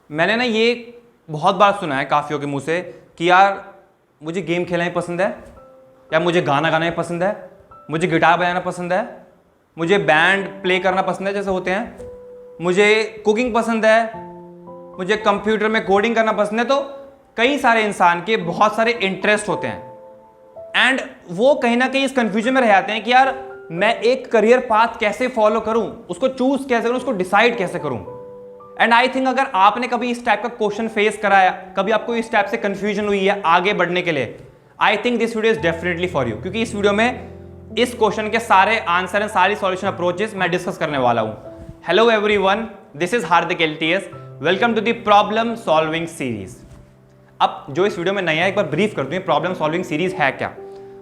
मैंने ना ये बहुत बार सुना है काफियों के मुंह से कि यार मुझे गेम खेलना ही पसंद है, या मुझे गाना गाना ही पसंद है, मुझे गिटार बजाना पसंद है, मुझे बैंड प्ले करना पसंद है जैसे होते हैं, मुझे कुकिंग पसंद है, मुझे कंप्यूटर में कोडिंग करना पसंद है। तो कई सारे इंसान के बहुत सारे इंटरेस्ट होते हैं एंड वो कहीं ना कहीं इस कंफ्यूजन में रह जाते हैं कि यार मैं एक करियर पाथ कैसे फॉलो करूं, उसको चूज कैसे करूं, उसको डिसाइड कैसे करूं। एंड आई थिंक अगर आपने कभी इस टाइप का क्वेश्चन फेस कराया, कभी आपको इस टाइप से कंफ्यूजन हुई है आगे बढ़ने के लिए, I think this video is definitely for you, क्योंकि इस वीडियो में इस क्वेश्चन के सारे आंसर एंड सारी सॉल्यूशन अप्रोचेस मैं डिस्कस करने वाला हूं। Hello everyone, this is Hardik LTS, welcome to the problem solving series. अब जो इस वीडियो में नया एक बार ब्रीफ कर दूं, प्रॉब्लम सॉल्विंग सीरीज है क्या।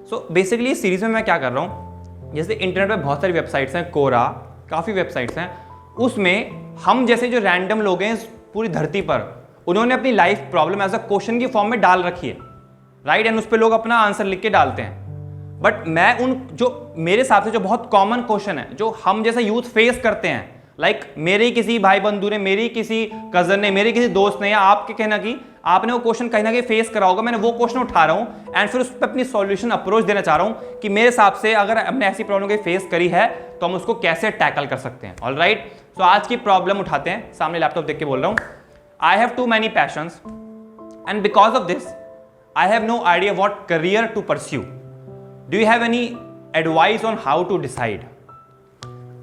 सो बेसिकली इस सीरीज में मैं क्या कर रहा हूं, जैसे इंटरनेट पे बहुत सारी वेबसाइट्स हैं, कोरा काफ़ी वेबसाइट्स हैं, उसमें हम जैसे जो रैंडम लोग हैं पूरी धरती पर, उन्होंने अपनी life problem as a question की फॉर्म में डाल रखी है, राइट। एंड उस पर लोग अपना आंसर लिख के डालते हैं। बट मैं उन जो मेरे हिसाब से जो बहुत कॉमन क्वेश्चन है जो हम जैसे यूथ फेस करते हैं, लाइक मेरे किसी भाई बंधु ने, मेरी किसी कजन ने, मेरे किसी दोस्त ने, या आपके कहना कि आपने वो क्वेश्चन कहीं ना कहीं फेस करा होगा, मैंने वो क्वेश्चन उठा रहा हूं एंड फिर उस पर अपनी सॉल्यूशन अप्रोच देना चाह रहा हूं कि मेरे हिसाब से अगर हमने ऐसी प्रॉब्लम कहीं फेस करी है तो हम उसको कैसे टैकल कर सकते हैं। ऑलराइट, सो आज की प्रॉब्लम उठाते हैं। सामने लैपटॉप देख के बोल रहा हूं, I have too many passions and because of this I have no idea what career to pursue. Do you have any advice on how to decide.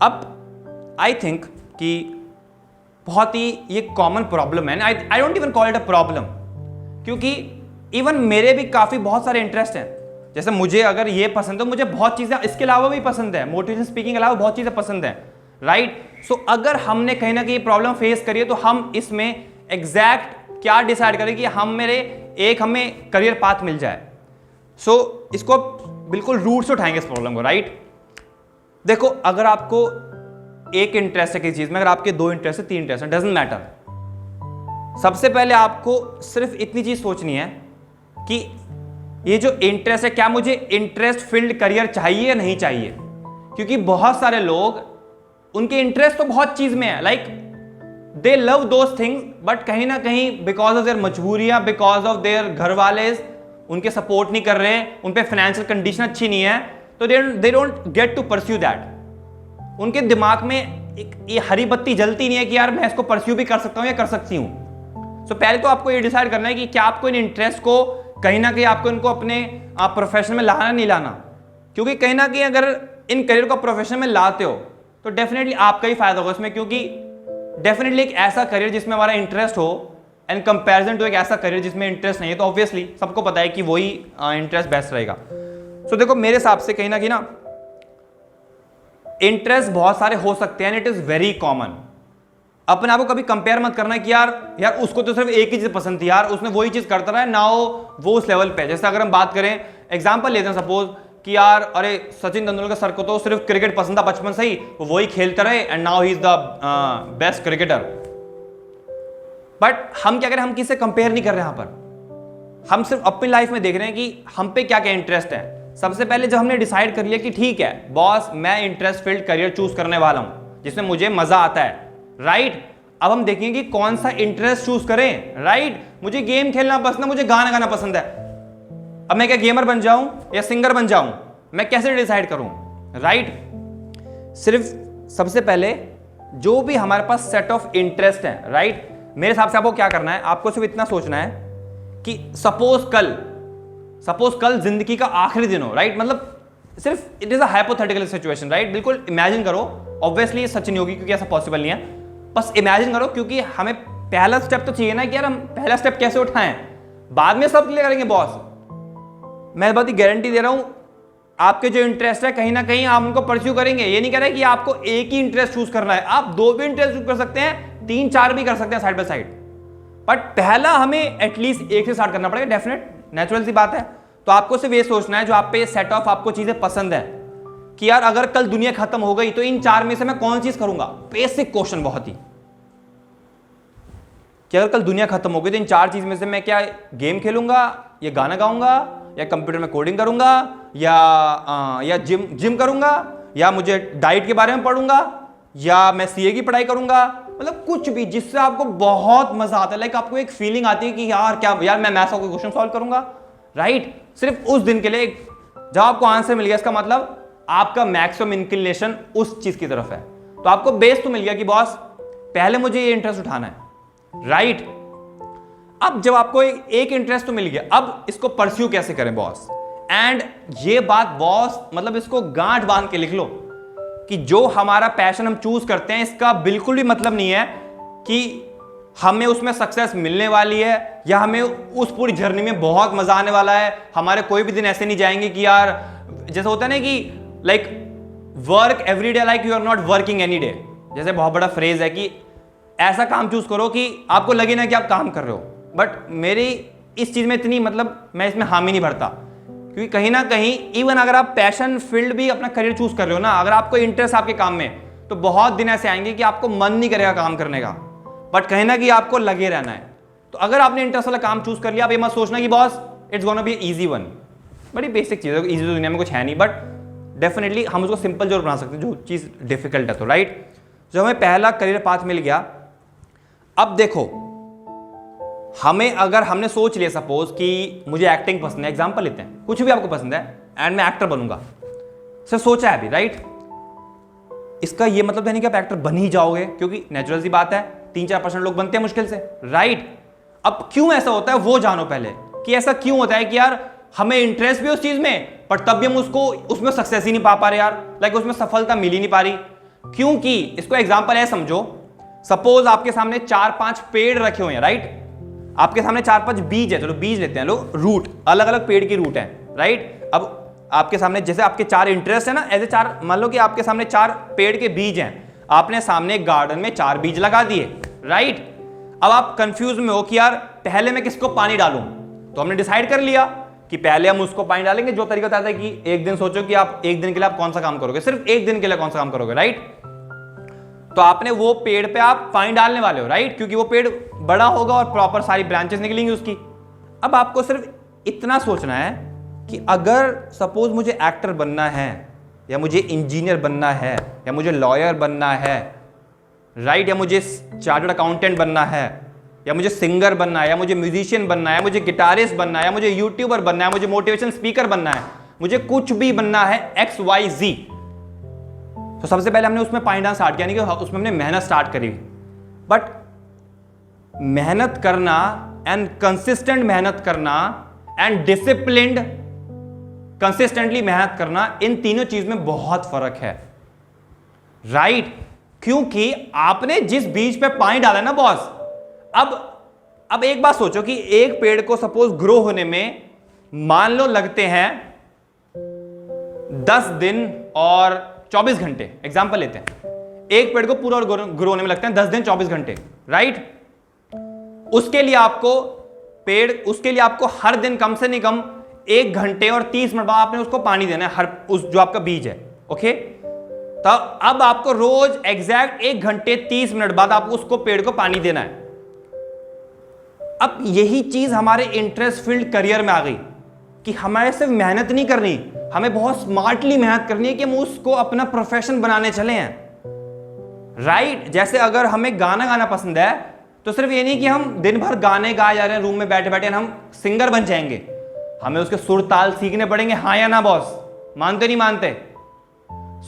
अब आई थिंक कि बहुत ही ये कॉमन प्रॉब्लम है, I don't even call it a problem, क्योंकि even मेरे भी काफ़ी बहुत सारे इंटरेस्ट हैं। जैसे मुझे अगर ये पसंद है, मुझे बहुत चीज़ें इसके अलावा भी पसंद है, मोटिवेशन स्पीकिंग के अलावा बहुत चीज़ें पसंद हैं, राइट। सो अगर हमने कहीं ना कहीं प्रॉब्लम फेस करी है तो हम इसमें एग्जैक्ट क्या डिसाइड करें कि हमें करियर पाथ मिल जाए। सो इसको बिल्कुल रूट से उठाएंगे इस प्रॉब्लम को, राइट। देखो, अगर आपको एक इंटरेस्ट है किसी चीज में, अगर आपके दो इंटरेस्ट है, तीन इंटरेस्ट है, डजंट मैटर। सबसे पहले आपको सिर्फ इतनी चीज सोचनी है कि ये जो इंटरेस्ट है, क्या मुझे इंटरेस्ट फील्ड करियर चाहिए या नहीं चाहिए। क्योंकि बहुत सारे लोग, उनके इंटरेस्ट तो बहुत चीज में है, like they love those things, but कहीं ना कहीं बिकॉज ऑफ देयर मजबूरियां, बिकॉज ऑफ देयर घर वाले उनके सपोर्ट नहीं कर रहे हैं, उन पे फाइनेंशियल कंडीशन अच्छी नहीं है, तो they don't get to pursue that. उनके दिमाग में एक ये हरी बत्ती जलती नहीं है कि यार मैं इसको परस्यू भी कर सकता हूं या कर सकती हूं। सो पहले तो आपको ये डिसाइड करना है कि क्या आपको इन इंटरेस्ट को कहीं ना कहीं आपको इनको अपने प्रोफेशन में लाना नहीं लाना। क्योंकि कहीं ना कहीं अगर इन करियर को प्रोफेशन में लाते हो तो डेफिनेटली आपका ही फायदा होगा इसमें, क्योंकि डेफिनेटली एक ऐसा करियर जिसमें हमारा इंटरेस्ट हो एंड कंपेरिजन टू एक ऐसा करियर जिसमें इंटरेस्ट नहीं है, तो ऑब्वियसली सबको पता है कि वही इंटरेस्ट बेस्ट रहेगा। सो देखो, मेरे हिसाब से कहीं ना इंटरेस्ट बहुत सारे हो सकते हैं and it is very common. अपने आप को कभी कंपेयर मत करना कि यार उसको तो सिर्फ एक ही चीज पसंद थी, यार उसने वही चीज करता रहा है ना, वो उस लेवल पे है। जैसे अगर हम बात करें, एग्जांपल लेते हैं सपोज कि यार अरे सचिन तेंदुलकर सर को तो सिर्फ क्रिकेट पसंद था बचपन से ही, वो वही खेलते रहे and now he is the best cricketer. But हम क्या करें, हम किससे कंपेयर नहीं कर रहे, यहां पर हम सिर्फ अपनी लाइफ में देख रहे हैं कि हम पे क्या क्या इंटरेस्ट है। सबसे पहले जब हमने डिसाइड कर लिया कि ठीक है बॉस, मैं इंटरेस्ट फील्ड करियर चूज करने वाला हूं जिसमें मुझे मजा आता है, राइट। अब हम देखेंगे कि कौन सा इंटरेस्ट चूज करें, राइट। मुझे गेम खेलना पसंद है, मुझे गाना गाना पसंद है। अब मैं क्या गेमर बन जाऊं या सिंगर बन जाऊं, मैं कैसे डिसाइड करूं, राइट। सिर्फ सबसे पहले जो भी हमारे पास सेट ऑफ इंटरेस्ट है, राइट, मेरे हिसाब से आपको क्या करना है, आपको सिर्फ इतना सोचना है कि सपोज कल जिंदगी का आखिरी दिन हो, राइट। मतलब सिर्फ it is a hypothetical situation, right. बिल्कुल इमेजिन करो, ऑब्वियसली ये सच नहीं होगी क्योंकि ऐसा पॉसिबल नहीं है, बस इमेजिन करो। क्योंकि हमें पहला स्टेप तो चाहिए ना कि यार हम पहला स्टेप कैसे उठाएं, बाद में सब क्लियर करेंगे बॉस। मैं बहुत ही गारंटी दे रहा हूं, आपके जो इंटरेस्ट है कहीं ना कहीं आप उनको परस्यू करेंगे। ये नहीं कह रहे कि आपको एक ही इंटरेस्ट चूज करना है, आप दो भी इंटरेस्ट चूज कर सकते हैं, तीन चार भी कर सकते हैं साइड बाय साइड, बट पहला हमें एटलीस्ट एक से स्टार्ट करना पड़ेगा, डेफिनेट नेचुरल सी बात है। तो आपको सिर्फ ये सोचना है, जो आप पे सेट ऑफ आपको चीजें पसंद है, कि यार अगर कल दुनिया खत्म हो गई तो इन चार में से मैं कौन चीज करूंगा। बेसिक क्वेश्चन बहुत ही, कि अगर कल दुनिया खत्म हो गई तो इन चार चीज में से मैं क्या गेम खेलूंगा, या गाना गाऊंगा, या कंप्यूटर में कोडिंग करूंगा, या जिम करूंगा, या मुझे डाइट के बारे में पढ़ूंगा, या मैं सीए की पढ़ाई करूंगा, मतलब कुछ भी जिससे आपको बहुत मजा आता है, लाइक आपको एक फीलिंग आती है कि यार क्या यार मैं मैथ्स का कोई क्वेश्चन सॉल्व करूंगा, राइट, सिर्फ उस दिन के लिए जब आपको आंसर मिल गया, इसका मतलब आपका मैक्सिमम इंक्लिनेशन उस चीज की तरफ है। तो आपको बेस तो मिल गया कि बॉस पहले मुझे ये इंटरेस्ट उठाना है, राइट। अब जब आपको एक इंटरेस्ट तो मिल गया, अब इसको परस्यू कैसे करें बॉस। एंड ये बात बॉस मतलब इसको गांठ बांध के लिख लो कि जो हमारा पैशन हम चूज करते हैं इसका बिल्कुल भी मतलब नहीं है कि हमें उसमें सक्सेस मिलने वाली है या हमें उस पूरी जर्नी में बहुत मजा आने वाला है। हमारे कोई भी दिन ऐसे नहीं जाएंगे कि यार जैसे होता है ना कि like work every day like you are not working any day. जैसे बहुत बड़ा फ्रेज है कि ऐसा काम चूज करो कि आपको लगे ना कि आप काम कर रहे हो। बट मेरी इस चीज में इतनी मतलब मैं इसमें हामी नहीं भरता, क्योंकि कहीं ना कहीं इवन अगर आप पैशन फील्ड भी अपना करियर चूज कर रहे हो ना, अगर आपको इंटरेस्ट आपके काम में, तो बहुत दिन ऐसे आएंगे कि आपको मन नहीं करेगा काम करने का, बट कहीं ना कहीं आपको लगे रहना है। तो अगर आपने इंटरेस्ट वाला काम चूज कर लिया, आप ये मत सोचना कि boss it's gonna be easy one. बड़ी बेसिक चीज है, इजी तो दुनिया में कुछ है नहीं, बट डेफिनेटली हम उसको सिंपल जरूर बना सकते हैं जो चीज डिफिकल्ट है। तो राइट, जब हमें पहला करियर पाथ मिल गया, अब देखो हमें अगर हमने सोच लिया सपोज कि मुझे एक्टिंग पसंद है, एग्जांपल लेते हैं, कुछ भी आपको पसंद है एंड मैं एक्टर बनूंगा, सर सोचा है अभी, राइट। इसका ये मतलब है नहीं कि आप एक्टर बन ही जाओगे, क्योंकि नेचुरल सी बात है 3-4% लोग बनते हैं मुश्किल से, राइट। अब क्यों ऐसा होता है वो जानो पहले कि ऐसा क्यों होता है कि यार हमें इंटरेस्ट भी उस चीज में, पर तब भी हम उसको उसमें सक्सेस ही नहीं पा रहे यार, लाइक उसमें सफलता मिल ही नहीं पा रही। क्योंकि इसको एग्जांपल है समझो, सपोज आपके सामने 4-5 पेड़ रखे हुए हैं, राइट। आपके सामने 4-5 बीज है, चलो बीज लेते हैं, लो रूट, अलग अलग पेड़ की रूट है, राइट। अब आपके सामने जैसे आपके 4 इंटरेस्ट है ना, ऐसे 4 मान लो कि आपके सामने 4 पेड़ के बीज हैं, आपने सामने एक गार्डन में 4 बीज लगा दिए, राइट। अब आप कंफ्यूज में हो कि यार पहले मैं किसको पानी डालूं, तो हमने डिसाइड कर लिया कि पहले हम उसको पानी डालेंगे। जो तरीका बताता है कि एक दिन सोचो कि आप एक दिन के लिए आप कौन सा काम करोगे, सिर्फ एक दिन के लिए कौन सा काम करोगे, राइट। तो आपने वो पेड़ पे आप पानी डालने वाले हो, राइट, क्योंकि वो पेड़ बड़ा होगा और प्रॉपर सारी ब्रांचेस निकलेंगी उसकी। अब आपको सिर्फ इतना सोचना है कि अगर सपोज मुझे एक्टर बनना है या मुझे इंजीनियर बनना है या मुझे लॉयर बनना है, राइट, या मुझे चार्टर्ड अकाउंटेंट बनना है या मुझे सिंगर बनना है या मुझे म्यूजिशियन बनना है, मुझे गिटारिस्ट बनना है या मुझे यूट्यूबर बनना है, मुझे मोटिवेशन स्पीकर बनना है, मुझे कुछ भी बनना है XYZ, तो सबसे पहले हमने उसमें पानी डालना स्टार्ट किया, नहीं कि उसमें हमने मेहनत स्टार्ट करी। बट मेहनत करना एंड कंसिस्टेंट मेहनत करना एंड डिसिप्लिन्ड कंसिस्टेंटली मेहनत करना, इन तीनों चीज में बहुत फर्क है, राइट। क्योंकि आपने जिस बीज पे पानी डाला ना बॉस, अब एक बात सोचो कि एक पेड़ को सपोज ग्रो होने में मान लो लगते हैं 10 दिन और 24 घंटे, एग्जांपल लेते हैं, एक पेड़ को पूरा ग्रो होने में लगते हैं 10 दिन 24 घंटे, राइट। उसके लिए आपको हर दिन कम से कम 1 घंटे और 30 मिनट बाद आपने उसको पानी देना है, हर उस जो आपका बीज है, ओके। तो अब आपको रोज एग्जैक्ट 1 घंटे 30 मिनट बाद आपको उसको पेड़ को पानी देना है। अब यही चीज हमारे इंटरेस्ट फील्ड करियर में आ गई कि हमारे सिर्फ मेहनत नहीं करनी, हमें बहुत स्मार्टली मेहनत करनी है कि हम उसको अपना प्रोफेशन बनाने चले हैं, राइट। जैसे अगर हमें गाना गाना पसंद है, तो सिर्फ ये नहीं कि हम दिन भर गाने गाए जा रहे हैं रूम में बैठे बैठे हम सिंगर बन जाएंगे, हमें उसके सुर ताल सीखने पड़ेंगे, हाँ या ना बॉस, मानते नहीं मानते।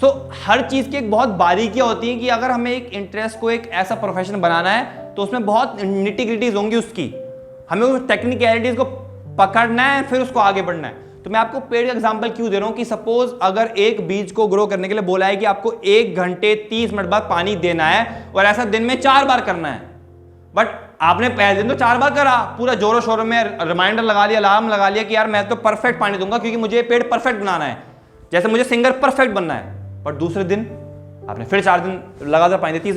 सो हर चीज की एक बहुत बारीकियां होती हैं कि अगर हमें एक इंटरेस्ट को एक ऐसा प्रोफेशन बनाना है तो उसमें बहुत निटी ग्रिटीज होंगी उसकी, हमें उस टेक्निकलिटीज को पकड़ना है, फिर उसको आगे बढ़ना है। तो मैं आपको पेड़ का एग्जांपल क्यों दे रहा हूं कि सपोज अगर एक बीज को ग्रो करने के लिए बोला है कि आपको 1 घंटे 30 मिनट बाद पानी देना है और ऐसा दिन में 4 बार करना है, बट आपने पहले दिन तो 4 बार करा, पूरा जोरों शोरों में रिमाइंडर लगा लिया, अलार्म लगा लिया कि यार मैं तो परफेक्ट पानी दूंगा क्योंकि मुझे पेड़ परफेक्ट बनाना है, जैसे मुझे सिंगर परफेक्ट बनना है। पर दूसरे दिन आपने फिर 4 दिन लगातार पानी दिया,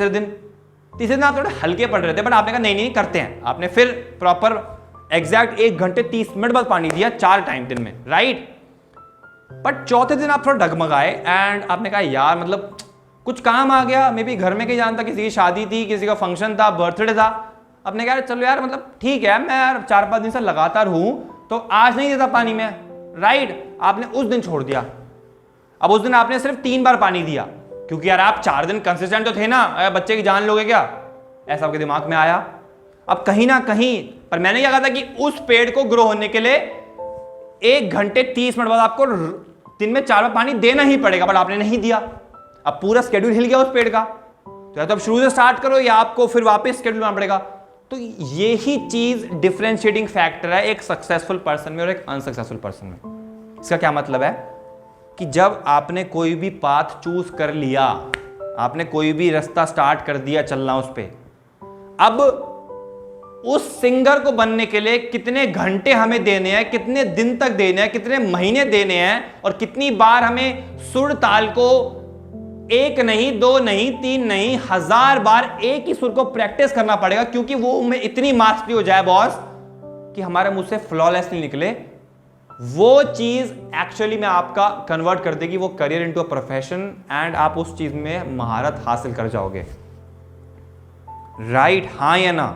तीसरे दिन आप थोड़े हल्के पड़ रहे थे, बट आपने कहा नहीं करते हैं, आपने फिर प्रॉपर एग्जैक्ट 1 घंटे 30 मिनट बाद पानी दिया 4 टाइम दिन में, राइट। बट चौथे दिन आप थोड़ा डगमगाए एंड आपने कहा यार मतलब कुछ काम आ गया, मे बी घर में कहीं जाना था, किसी की शादी थी, किसी का फंक्शन था, बर्थडे था, आपने कहा चलो यार मतलब ठीक है मैं यार 4-5 दिन से लगातार हूं तो आज नहीं देता पानी में, राइट। आपने उस दिन छोड़ दिया, अब उस दिन आपने सिर्फ 3 बार पानी दिया क्योंकि यार आप 4 दिन कंसिस्टेंट तो थे ना, बच्चे की जान लोगे क्या, ऐसा आपके दिमाग में आया। अब कहीं ना कहीं पर मैंने क्या कहा था कि उस पेड़ को ग्रो होने के लिए 1 घंटे 30 मिनट बाद आपको दिन में 4 बार पानी देना ही पड़ेगा, बट आपने नहीं दिया। अब पूरा स्केड्यूल हिल गया उस पेड़ का। तो या तो आप शुरू से स्टार्ट करो या आपको फिर वापस स्केड्यूल बनाना पड़ेगा। तो ये ही चीज डिफरेंशिएटिंग फैक्टर है एक सक्सेसफुल पर्सन में और एक अनसक्सेसफुल पर्सन में। इसका क्या मतलब है कि जब आपने कोई भी पाथ चूज कर लिया, आपने कोई भी रास्ता स्टार्ट कर दिया चलना उस पे, अब उस सिंगर को बनने के लिए कितने घंटे हमें देने हैं, कितने दिन तक देने हैं, कितने महीने देने हैं, और कितनी बार हमें सुर ताल को 1 नहीं 2 नहीं 3 नहीं 1000 बार एक ही सुर को प्रैक्टिस करना पड़ेगा, क्योंकि वो में इतनी मास्टरी हो जाए बॉस कि हमारे मुंह से फ्लॉलेसली निकले। वो चीज एक्चुअली में आपका कन्वर्ट कर देगी वो career into a profession, and आप उस चीज में महारत हासिल कर जाओगे। राइट, हाँ या ना?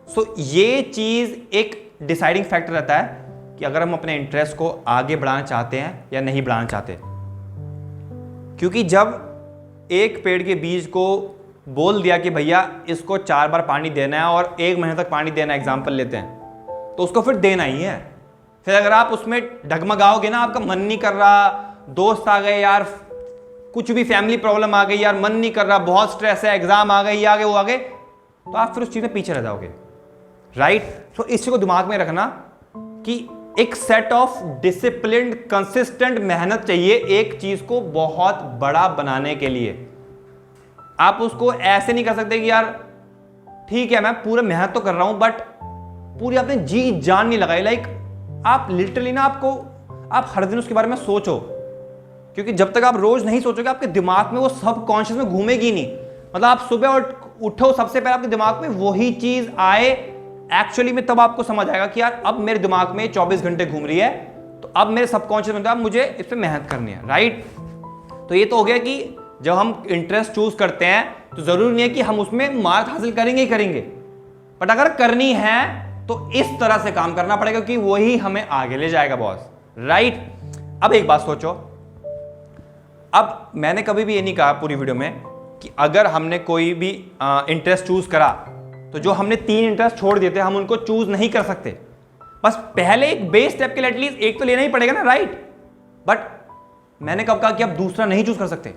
सो ये चीज एक डिसाइडिंग फैक्टर रहता है कि अगर हम अपने इंटरेस्ट को आगे बढ़ाना चाहते हैं या नहीं बढ़ाना चाहते। क्योंकि जब एक पेड़ के बीज को बोल दिया कि भैया इसको 4 बार पानी देना है और 1 महीने तक पानी देना है, एग्जाम्पल लेते हैं, तो उसको फिर देना ही है। फिर अगर आप उसमें डगमगाओगे ना, आपका मन नहीं कर रहा, दोस्त आ गए यार, कुछ भी फैमिली प्रॉब्लम आ गई यार, मन नहीं कर रहा, बहुत स्ट्रेस है, एग्जाम आ गई, ये आ गए, वो आ गए, तो आप फिर उस चीज में पीछे रह जाओगे। राइट? तो इस चीज को दिमाग में रखना कि एक सेट ऑफ डिसिप्लिन्ड कंसिस्टेंट मेहनत चाहिए एक चीज को बहुत बड़ा बनाने के लिए। आप उसको ऐसे नहीं कर सकते कि यार ठीक है मैं पूरा मेहनत तो कर रहा हूं बट पूरी आपने जी जान नहीं लगाई। लाइक आप लिटरली ना आप हर दिन उसके बारे में सोचो, क्योंकि जब तक आप रोज नहीं सोचोगे आपके दिमाग में वो सबकॉन्शियस में घूमेगी नहीं। मतलब आप सुबह उठो, सबसे पहले आपके दिमाग में वही चीज आए एक्चुअली में, तब आपको समझ आएगा कि यार अब मेरे दिमाग में 24 घंटे घूम रही है, तो अब मेरे सबकॉन्शियस में मुझे इस पर मेहनत करनी है। राइट? तो ये तो हो गया कि जब हम इंटरेस्ट चूज करते हैं तो जरूरी नहीं है कि हम उसमें मार्क हासिल करेंगे ही करेंगे, बट अगर करनी है तो इस तरह से काम करना पड़ेगा कि वही हमें आगे ले जाएगा बॉस। राइट? अब एक बात सोचो, अब मैंने कभी भी ये नहीं कहा पूरी वीडियो में कि अगर हमने कोई भी इंटरेस्ट चूज करा तो जो हमने 3 इंटरेस्ट छोड़ दिए थे हम उनको चूज नहीं कर सकते। बस पहले एक बेस स्टेप के लिए एटलीस्ट एक तो लेना ही पड़ेगा ना। राइट? बट मैंने कब कहा कि आप दूसरा नहीं चूज कर सकते?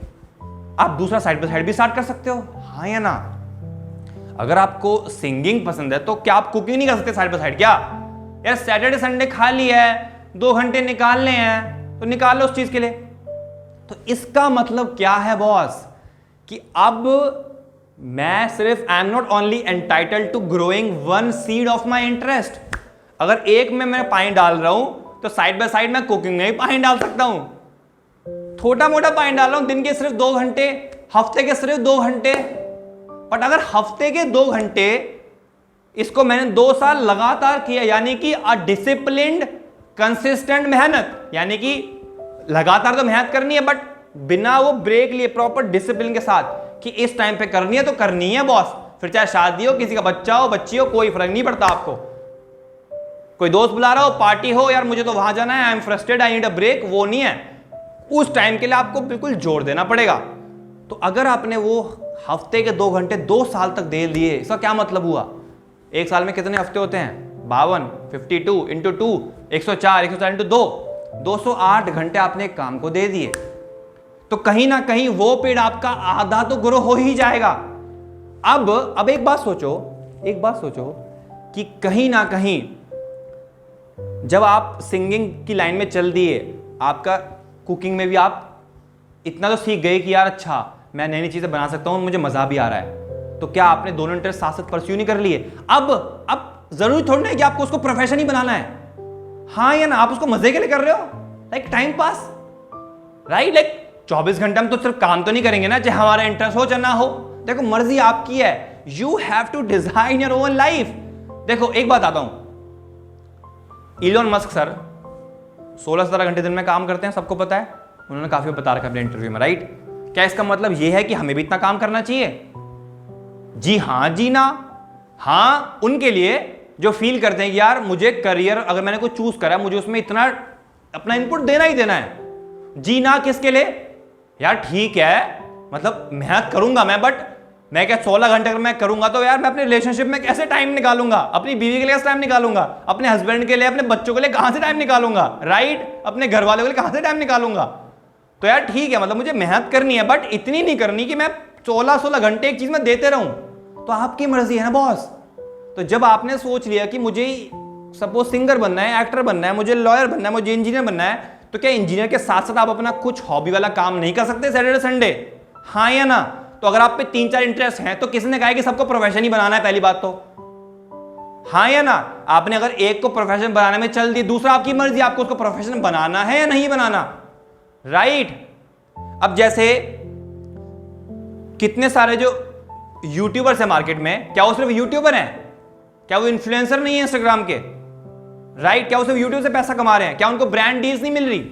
आप दूसरा साइड बाय साइड भी स्टार्ट कर सकते हो, हाँ या ना? अगर आपको सिंगिंग पसंद है तो क्या आप कुकिंग नहीं कर सकते साइड बाय साइड? क्या यार सैटरडे संडे खाली है, 2 घंटे निकालने हैं तो निकाल लो उस चीज के लिए। तो इसका मतलब क्या है बॉस कि अब मैं सिर्फ I am not only entitled to growing 1 seed of my interest. अगर एक में मैं पानी डाल रहा हूं तो साइड बाय साइड मैं कुकिंग में भी पानी डाल सकता हूं। छोटा मोटा पानी डाल रहा हूं, दिन के सिर्फ 2 घंटे, हफ्ते के सिर्फ 2 घंटे। बट अगर हफ्ते के 2 घंटे इसको मैंने 2 साल लगातार किया, यानी कि अ डिसिप्लिन्ड कंसिस्टेंट मेहनत, यानी कि लगातार तो मेहनत करनी है बट बिना वो ब्रेक लिए प्रॉपर डिसिप्लिन के साथ कि इस टाइम पे करनी है तो करनी है बॉस। फिर चाहे शादी हो, किसी का बच्चा हो, बच्ची हो, कोई फर्क नहीं पड़ता आपको। कोई दोस्त बुला रहा हो, पार्टी हो, यार मुझे तो वहां जाना है, I am frustrated, I need a break, वो नहीं है। उस टाइम के लिए आपको बिल्कुल जोर देना पड़ेगा। तो अगर आपने वो हफ्ते के 2 घंटे 2 साल तक दे दिए, इसका क्या मतलब हुआ? एक साल में कितने हफ्ते होते हैं? 52, 52 इंटू 2, 104, 104 इंटू 2, 208 घंटे आपने एक काम को दे दिए। तो कहीं ना कहीं वो पेड़ आपका आधा तो ग्रो हो ही जाएगा। अब एक बात सोचो कि कहीं ना कहीं जब आप सिंगिंग की लाइन में चल दिए, आपका कुकिंग में भी आप इतना तो सीख गए कि यार अच्छा मैं नई नई चीजें बना सकता हूं, मुझे मजा भी आ रहा है, तो क्या आपने दोनों इंटरेस्ट साथ साथ परस्यू नहीं कर लिए? अब जरूरी थोड़ी ना है कि आपको उसको प्रोफेशन ही बनाना है, हाँ या ना? आप उसको मजे के लिए कर रहे हो, like time pass. Right? Like 24 घंटे हम तो सिर्फ काम तो नहीं करेंगे ना, चाहे हमारा इंटरेस्ट हो चाहे ना हो। देखो मर्जी आपकी है, you have to design your own life. देखो एक बात आता हूं, इलोन मस्क सर 16-17 घंटे दिन में काम करते हैं, सबको पता है, उन्होंने काफी बता रखा अपने इंटरव्यू में। राइट? क्या इसका मतलब यह है कि हमें भी इतना काम करना चाहिए? जी हाँ, जी ना। हाँ उनके लिए जो फील करते हैं कि यार मुझे करियर अगर मैंने कुछ चूज करा मुझे उसमें इतना अपना इनपुट देना ही देना है। जी ना किसके लिए? यार ठीक है मतलब मेहनत करूंगा मैं, बट मैं क्या 16 घंटे अगर मैं करूंगा तो यार मैं अपने रिलेशनशिप में कैसे टाइम निकालूंगा, अपनी बीवी के लिए कैसे टाइम निकालूंगा, अपने हस्बैंड के लिए, अपने बच्चों के लिए कहां से टाइम निकालूंगा, राइट, अपने घर वालों के लिए कहां से टाइम निकालूंगा। तो यार ठीक है, मतलब मुझे मेहनत करनी है, बट इतनी नहीं करनी कि मैं 16-16 घंटे एक चीज में देते रहूं। तो आपकी मर्जी है ना बॉस। तो जब आपने सोच लिया कि मुझे सपोज सिंगर बनना है, एक्टर बनना है, मुझे लॉयर बनना है, मुझे इंजीनियर बनना है, तो क्या इंजीनियर के साथ साथ आप अपना कुछ हॉबी वाला काम नहीं कर सकते सैटरडे संडे? हाँ या ना? तो अगर आप पे 3-4 इंटरेस्ट हैं तो किसने कहा है कि सबको प्रोफेशन ही बनाना है? पहली बात तो हाँ या ना? आपने अगर एक को प्रोफेशन बनाने में चल दी, दूसरा आपकी मर्जी, आपको उसको प्रोफेशन बनाना है या नहीं बनाना, राइट। अब जैसे कितने सारे जो यूट्यूबर्स है मार्केट में, क्या वो सिर्फ यूट्यूबर हैं? क्या वो इन्फ्लुएंसर नहीं है इंस्टाग्राम के, राइट? क्या वो सिर्फ यूट्यूब से पैसा कमा रहे हैं? क्या उनको ब्रांड डील्स नहीं मिल रही?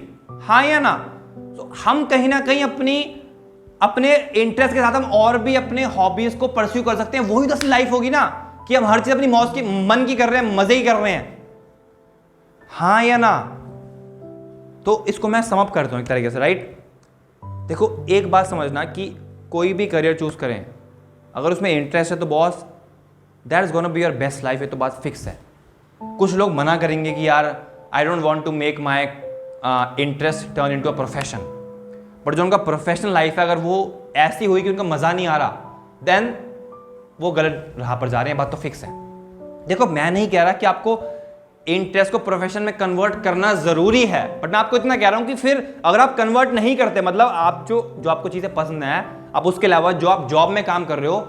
हाँ या ना? तो हम कहीं ना कहीं अपने इंटरेस्ट के साथ हम और भी अपने हॉबीज को परस्यू कर सकते हैं। वही तो असली लाइफ होगी ना, कि हम हर चीज अपनी मौज की, मन की कर रहे हैं, मजे ही कर रहे हैं। हाँ या ना? तो इसको मैं सम अप करता हूं एक तरीके से, राइट। देखो एक बात समझना कि कोई भी करियर चूज करें, अगर उसमें इंटरेस्ट है तो boss that is gonna be your best life. ये तो बात फिक्स है। कुछ लोग मना करेंगे कि यार I don't want to make my interest turn into a profession, but जो उनका प्रोफेशनल लाइफ है अगर वो ऐसी हुई कि उनका मजा नहीं आ रहा, देन वो गलत राह पर जा रहे हैं। बात तो फिक्स है। देखो मैं नहीं कह रहा कि आपको इंटरेस्ट को प्रोफेशन में कन्वर्ट करना जरूरी है, बट मैं आपको इतना कह रहा हूं कि फिर अगर आप कन्वर्ट नहीं करते, मतलब आप जो आपको चीजें पसंद है, आप उसके अलावा जो आप जॉब में काम कर रहे हो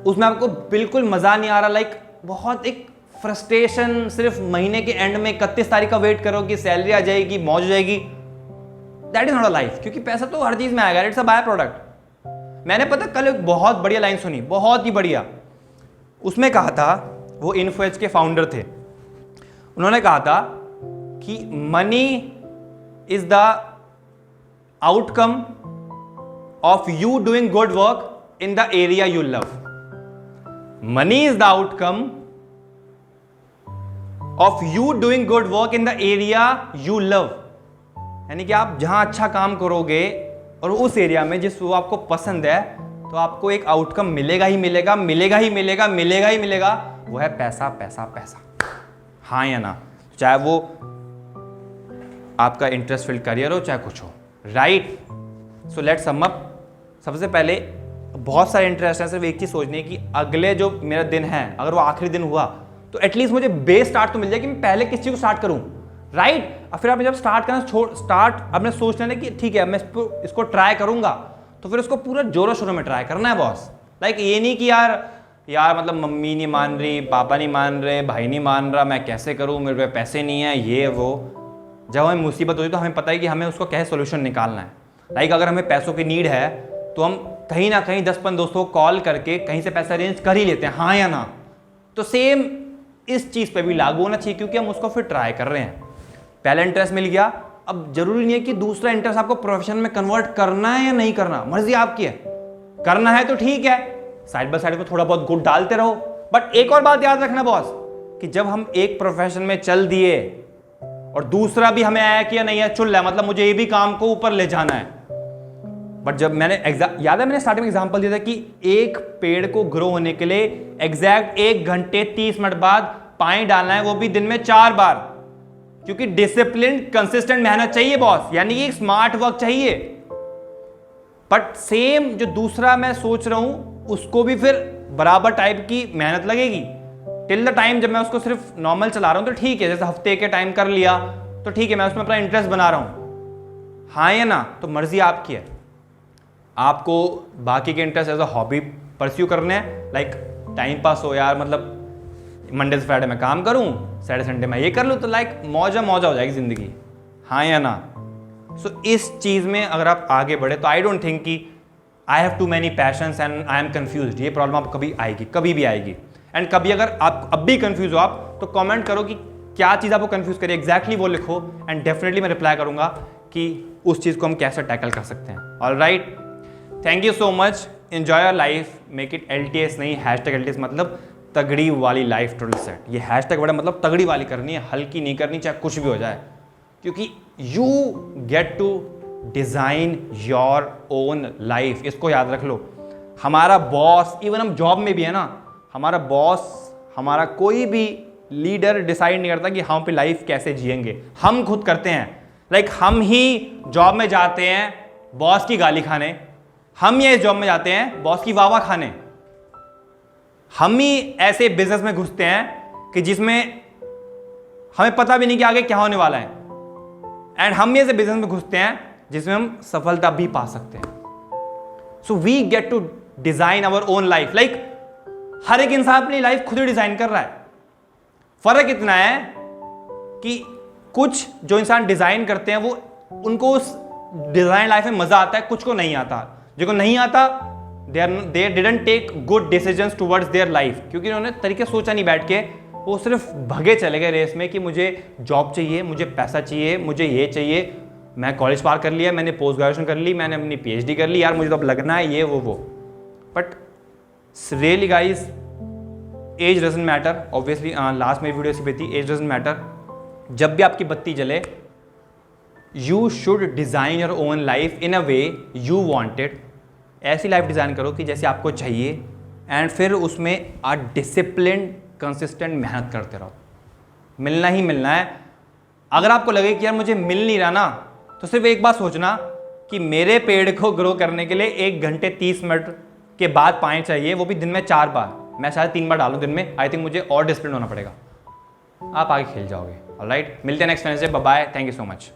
उसमें आपको बिल्कुल मजा नहीं आ रहा, लाइक बहुत एक फ्रस्ट्रेशन, सिर्फ महीने के एंड में 31 तारीख का वेट करो कि सैलरी आ जाएगी, मौज हो जाएगी, that is not a life. क्योंकि पैसा तो हर चीज में आएगा, इट्स अ बाय प्रोडक्ट। मैंने पता कल एक बहुत बढ़िया लाइन सुनी, बहुत ही बढ़िया। उसमें कहा था, वो इन्फोएज के फाउंडर थे, उन्होंने कहा था कि money is the outcome of you doing good work in the area you love. Money is the outcome of you doing good work in the area you love. यानी कि आप जहां अच्छा काम करोगे और उस एरिया में जिस वो आपको पसंद है, तो आपको एक आउटकम मिलेगा ही मिलेगा, मिलेगा ही मिलेगा, मिलेगा ही मिलेगा। वो है पैसा, पैसा, पैसा। हाँ या ना? चाहे वो आपका इंटरेस्ट फील्ड करियर हो, चाहे कुछ हो, right. So let's sum up. सबसे पहले बहुत सारे इंटरेस्ट है, सिर्फ एक चीज सोचनी है कि अगले जो मेरा दिन है, अगर वो आखिरी दिन हुआ तो एटलीस्ट मुझे बेस स्टार्ट तो मिल जाए कि मैं पहले किस चीज को स्टार्ट करूं, राइट। और फिर आपने जब स्टार्ट करना स्टार्ट आपने सोचना है कि ठीक है मैं इसको ट्राई करूंगा, तो फिर उसको पूरा जोरों शोरों में ट्राई करना है बॉस। लाइक ये नहीं कि यार मतलब मम्मी नहीं मान रही, पापा नहीं मान रहे, भाई नहीं मान रहा, मैं कैसे करूं, मेरे पे पैसे नहीं है, ये वो। जब हमें मुसीबत होती है तो हमें पता है कि हमें उसको कैसे सोल्यूशन निकालना है। लाइक अगर हमें पैसों की नीड है तो हम कहीं ना कहीं 10-15 दोस्तों को कॉल करके कहीं से पैसा अरेंज कर ही लेते हैं, हाँ या ना? तो सेम इस चीज़ पे भी लागू होना चाहिए, क्योंकि हम उसको फिर ट्राई कर रहे हैं। पहला इंटरेस्ट मिल गया, अब जरूरी नहीं है कि दूसरा इंटरेस्ट आपको प्रोफेशन में कन्वर्ट करना है या नहीं करना, मर्जी आपकी है। करना है तो ठीक है, साइड बाय साइड में थोड़ा बहुत गुड डालते रहो। बट एक और बात याद रखना बॉस, कि जब हम एक प्रोफेशन में चल दिए और दूसरा भी हमें आया कि या नहीं है, चुन लिया, मतलब मुझे ये भी काम को ऊपर ले जाना है। बट जब मैंने याद है मैंने स्टार्टिंग में एग्जांपल दिया था कि एक पेड़ को ग्रो होने के लिए एग्जैक्ट 1 घंटे 30 मिनट बाद पानी डालना है, वो भी दिन में 4 बार, क्योंकि डिसिप्लिन कंसिस्टेंट मेहनत चाहिए बॉस, यानी कि स्मार्ट वर्क चाहिए। बट सेम जो दूसरा मैं सोच रहा हूं उसको भी फिर बराबर टाइप की मेहनत लगेगी। टिल द टाइम जब मैं उसको सिर्फ नॉर्मल चला रहा हूं तो ठीक है, जैसे हफ्ते के टाइम कर लिया तो ठीक है, मैं उसमें अपना इंटरेस्ट बना रहा हूं, हाँ या ना? तो मर्जी आपकी है, आपको बाकी के interest as a hobby pursue करने हैं। लाइक टाइम पास हो यार, मतलब मंडे से फ्राइडे में काम करूं, सैटरडे संडे में ये कर लूं, तो लाइक मौजा मौजा हो जाएगी जिंदगी, हाँ या ना? सो इस चीज में अगर आप आगे बढ़े तो आई डोंट थिंक कि I have too many passions and I am confused, ये प्रॉब्लम आपको कभी आएगी, कभी भी आएगी। एंड कभी अगर आप अब भी कंफ्यूज हो आप, तो कमेंट करो कि क्या चीज़ आपको कंफ्यूज करिए, एग्जैक्टली वो लिखो, एंड डेफिनेटली मैं रिप्लाई करूंगा कि उस चीज़ को हम कैसे टैकल कर सकते हैं। Alright, thank you so much, enjoy your life, make it LTS नहीं, #LTS मतलब तगड़ी वाली लाइफ टोटल सेट। ये हैशटैग बड़ा मतलब तगड़ी वाली करनी है, हल्की नहीं करनी, चाहे कुछ भी हो जाए, क्योंकि you get to design your own life. इसको याद रख लो, हमारा बॉस, इवन हम जॉब में भी है ना, हमारा बॉस, हमारा कोई भी लीडर डिसाइड नहीं करता कि हम अपनी लाइफ कैसे जिएंगे, हम खुद करते हैं। लाइक हम ही जॉब में जाते हैं बॉस की गाली खाने, हम ये जॉब में जाते हैं बॉस की वाह खाने, हम ही ऐसे बिजनेस में घुसते हैं कि जिसमें हमें पता भी नहीं कि आगे क्या होने वाला है, एंड हम ही ऐसे बिजनेस में घुसते हैं जिसमें हम सफलता भी पा सकते हैं। So we get to design our own life. Like हर एक इंसान अपनी लाइफ खुद ही डिजाइन कर रहा है। फर्क इतना है कि कुछ जो इंसान डिजाइन करते हैं वो उनको उस डिजाइन लाइफ में मजा आता है, कुछ को नहीं आता। जिनको नहीं आता they didn't take good decisions towards their life, क्योंकि उन्होंने तरीके सोचा नहीं बैठ के, वो सिर्फ भगे चले गए रेस में कि मुझे जॉब चाहिए, मुझे पैसा चाहिए, मुझे ये चाहिए, मैं कॉलेज पार कर लिया, मैंने पोस्ट ग्रेजुएशन कर ली, मैंने अपनी PhD कर ली, यार मुझे तो अब लगना है ये वो। But really guys, age doesn't matter. Obviously last में वीडियो इसी पे थी, एज डजंट मैटर। जब भी आपकी बत्ती जले, you should design your own life in a way you wanted. ऐसी लाइफ डिज़ाइन करो कि जैसे आपको चाहिए, एंड फिर उसमें डिसिप्लिन कंसिस्टेंट मेहनत करते रहो। मिलना ही मिलना है। अगर आपको लगे कि यार मुझे मिल नहीं रहा ना, तो सिर्फ एक बात सोचना कि मेरे पेड़ को ग्रो करने के लिए 1 घंटे 30 मिनट के बाद पानी चाहिए, वो भी दिन में 4 बार। मैं शायद 3 बार डालूं दिन में। आई थिंक मुझे और डिसिप्लिन होना पड़ेगा, आप आगे खेल जाओगे। ऑलराइट, मिलते हैं next Wednesday. Bye bye, thank you so much.